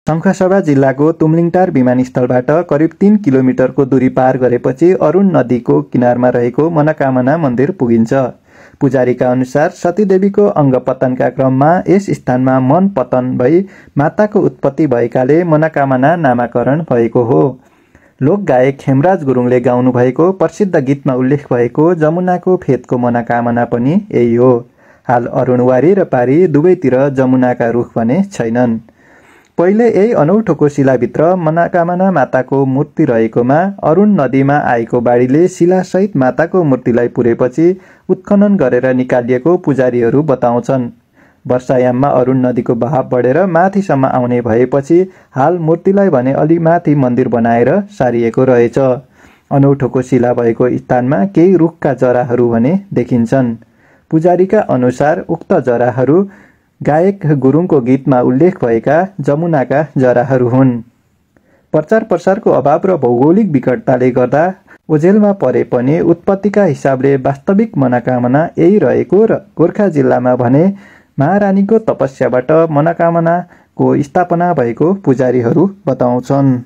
शङ्खसभा जिल्लाको तुमलिङटार विमानस्थलबाट करिब 3 किलोमिटरको दूरी पार गरेपछि अरुण नदीको किनारमा रहेको मनोकामना मन्दिर पुगिन्छ। पुजारीका अनुसार सतीदेवीको अङ्ग पतनका क्रममा यस स्थानमा मन पतन भई माताको उत्पत्ति भएकाले मनोकामना नामाकरण भएको हो। लोकगायक हेमराज गुरुङले गाउनु भएको प्रसिद्ध गीतमा उल्लेख भएको जमुनाको फेदको मनोकामना पनि यही हो। हाल अरुणवारी र पारी दुवैतिर जमुनाका रुख भने छैनन्। पहिले यही अनौठोको शिलाभित्र मनोकामना माताको मूर्ति रहेकोमा अरुण नदीमा आएको बाढीले शिलासहित माताको मूर्तिलाई पुरेपछि उत्खनन गरेर निकालिएको पुजारीहरू बताउँछन्। वर्षायाममा अरुण नदीको बहाव बढेर माथिसम्म आउने भएपछि हाल मूर्तिलाई भने अलि माथि मन्दिर बनाएर सारिएको रहेछ। अनौठोको शिला भएको स्थानमा केही रुखका जराहरू भने देखिन्छन्। पुजारीका अनुसार उक्त जराहरू गायक गुरुङको गीतमा उल्लेख भएका जमुनाका जराहरू हुन्। प्रचार प्रसारको अभाव र भौगोलिक विकटताले गर्दा ओझेलमा परे पनि उत्पत्तिका हिसाबले वास्तविक मनोकामना यही रहेको र गोर्खा जिल्लामा भने महारानीको तपस्याबाट मनोकामनाको स्थापना भएको पुजारीहरू बताउँछन्।